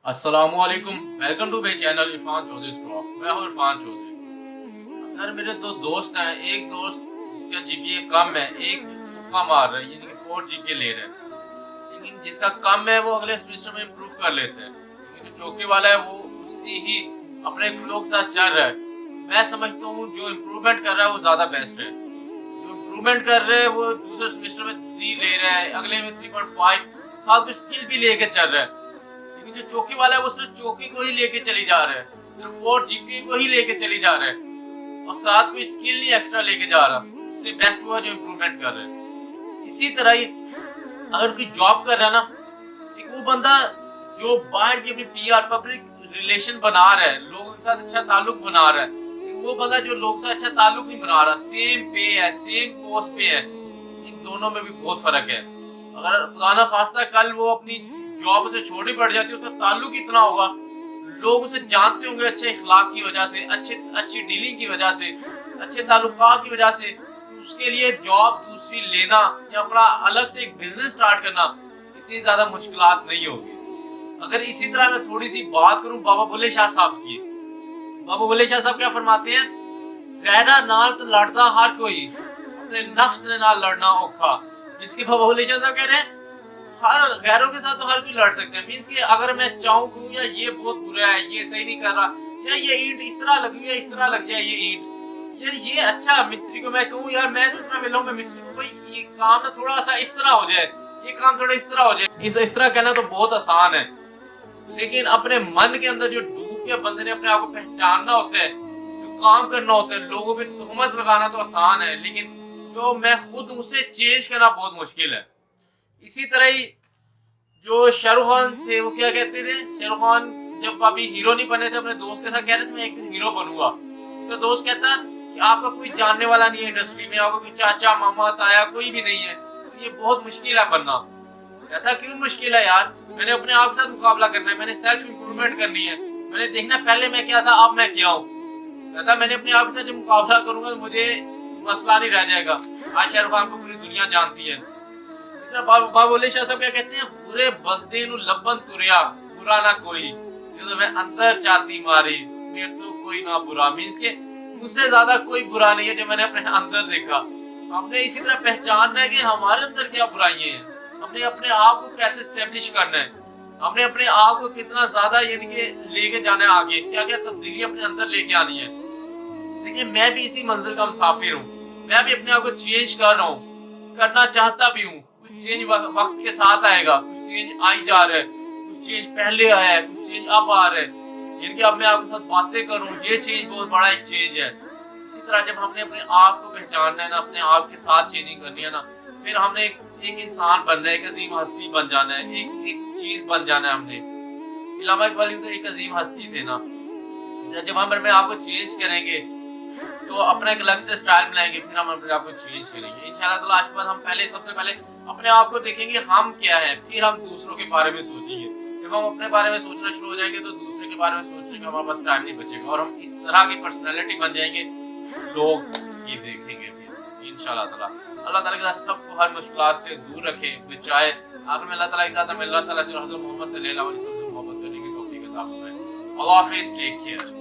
अस्सलाम वालेकुम, welcome to my channel Irfan Chaudhary stock. मैं हूँ इरफान चौधरी। अगर मेरे दो दोस्त हैं, एक दोस्त जिसका जीपीए कम है, एक चौका मार रहा है यानी कि 4 जीपीए ले रहा है, लेकिन जिसका कम है वो अगले सेमेस्टर में इम्प्रूव कर लेता है, लेकिन जो चौके वाला है वो उसी ही अपने फ्लो के साथ चल रहा है। मैं समझता हूँ जो इम्प्रूवमेंट कर रहा है वो ज़्यादा बेस्ट है। जो इम्प्रूवमेंट कर रहा है वो दूसरे सेमेस्टर में 3 ले रहा है, अगले में 3.5, साथ कुछ स्किल भी लेके चल रहा है। जो चौकी वाला है वो सिर्फ चौकी को ही लेके चली जा रहा है, सिर्फ 4 जीपीए को ही लेके चली जा रहा है और साथ कोई स्किल नहीं एक्स्ट्रा लेके जा रहा। उससे बेस्ट हुआ जो इम्प्रूवमेंट कर रहा है। इसी तरह ही अगर कोई जॉब कर रहा है ना, एक वो बंदा जो बाहर की अपनी पीआर पब्लिक रिलेशन बना रहा है, लोगों के साथ अच्छा ताल्लुक बना रहा है, वो बंदा जो लोगों से अच्छा ताल्लुक नहीं बना रहा, सेम पे है, सेम पोस्ट पे है, इन दोनों में भी बहुत फर्क है। अगर खुदा ना खास्ता कल वो अपनी जॉब उसे छोड़नी पड़ जाती है, उसका ताल्लुक इतना होगा, लोग उसे जानते होंगे अच्छे इखलाक की वजह से, अच्छी डीलिंग की वजह से, अच्छे ताल्लुकात की वजह से, उसके लिए जॉब दूसरी लेना या अपना अलग से एक बिजनेस स्टार्ट करना इतनी ज्यादा मुश्किलात नहीं होगी। अगर इसी तरह मैं थोड़ी सी बात करूं बाबा बुल्ले शाह साहब की, बाबा बुल्ले शाह साहब क्या फरमाते हैं, गहरा नाल तो लड़ता हर कोई, अपने नफ्स ने नाल लड़ना औखा। इसके बाबा बुल्ले शाह साहब कह रहे हैं हर गैरों के साथ तो हर कोई लड़ सकते हैं। मींस कि अगर मैं चाहूँ कि यार ये बहुत बुरा है, ये सही नहीं कर रहा, यार ये ईंट इस तरह लगी है, इस तरह लग जाए ये ईंट, यार ये अच्छा मिस्त्री को मैं कहूँ यार मैं तो इतना मिलूंगा मिस्त्री को, भाई ये काम ना थोड़ा सा इस तरह हो जाए, ये काम थोड़ा इस तरह हो जाए, इस तरह कहना तो बहुत आसान है, लेकिन अपने मन के अंदर जो डूब के बंदे ने अपने आप को पहचानना होता है, जो काम करना होता है, लोगों पे तहमत लगाना तो आसान है, लेकिन जो मैं खुद उसे चेंज करना बहुत मुश्किल है। इसी तरह ही जो शाहरुख खान थे वो क्या कहते थे, शाहरुख खान जब अभी हीरो नहीं बने थे अपने दोस्त के साथ कह रहे थे मैं एक दिन हीरो बनूंगा, तो दोस्त कहता कि आपका कोई जानने वाला नहीं है इंडस्ट्री में, आपका कोई चाचा मामा ताया कोई भी नहीं है, तो ये बहुत मुश्किल है बनना। कहता क्यों मुश्किल है यार, मैंने अपने आप के साथ मुकाबला करना है, मैंने सेल्फ इम्प्रूवमेंट करनी है, मैंने देखना पहले मैं क्या था अब मैं क्या हूँ। कहता मैंने अपने आप के साथ जब मुकाबला करूंगा तो मुझे मसला नहीं रह जाएगा। आज शाहरुख खान को पूरी दुनिया जानती है। बाबा बुल्ले शाह साहब क्या कहते हैं, बुरे बंदे नु लबन तुरिया बुरा ना कोई, जो तो मैं अंदर चाहती मारी मेरे तो कोई ना बुरा। मींस के मुझसे ज्यादा कोई बुरा नहीं है जो मैंने अपने अंदर देखा। हमने इसी तरह पहचानना है कि हमारे अंदर क्या बुराइयां हैं, हमने अपने आप को कैसे स्टेब्लिश करना है, हमने अपने आप को कितना ज्यादा यानी कि लेके जाना है आगे, क्या क्या तब्दीली अपने अंदर लेके आनी है। देखिए मैं भी इसी मंजिल का मुसाफिर हूँ, मैं भी अपने आप को चेंज कर रहा हूँ, करना चाहता भी हूँ। कुछ चेंज वक्त के साथ आएगा, कुछ चेंज आ ही जा रहा है, कुछ चेंज पहले आया है, कुछ चेंज अब आ रहा है, यानी कि अब मैं आपके साथ बातें करूँ ये चेंज बहुत बड़ा एक चेंज है। इसी तरह जब हमने अपने आप को पहचानना है ना, अपने आप के साथ चेंजिंग करनी है ना, फिर हमने एक इंसान बनना है, एक अजीम हस्ती बन जाना है, एक चीज बन जाना है। हमने इलामा इकबाल तो एक अजीम हस्ती थे ना, जब हम अपने आप को चेंज करेंगे तो अपना एक अलग से स्टाइल बनाएंगे, फिर हम अपने आप को चेंज करेंगे इंशाल्लाह ताला। आज के बाद हम सबसे पहले अपने आप को देखेंगे हम क्या है, फिर हम दूसरों के बारे में सोचेंगे। जब हम अपने बारे में सोचना शुरू हो जाएंगे तो दूसरे के बारे में सोचने का हमारे पास टाइम नहीं बचेगा और हम इस तरह की पर्सनैलिटी बन जाएंगे, लोग ये देखेंगे फिर इंशाल्लाह ताला। अल्लाह ताला के साथ सबको हर मुश्किलात से दूर रखे, बचाए। आखिर में अल्लाह ताला के साथ हमें अल्लाह ताला से हज़रत मोहम्मद सल्लल्लाहु अलैहि वसल्लम मोहब्बत करने की तौफीक अता फरमाए। अल्लाह हाफिज़, टेक केयर।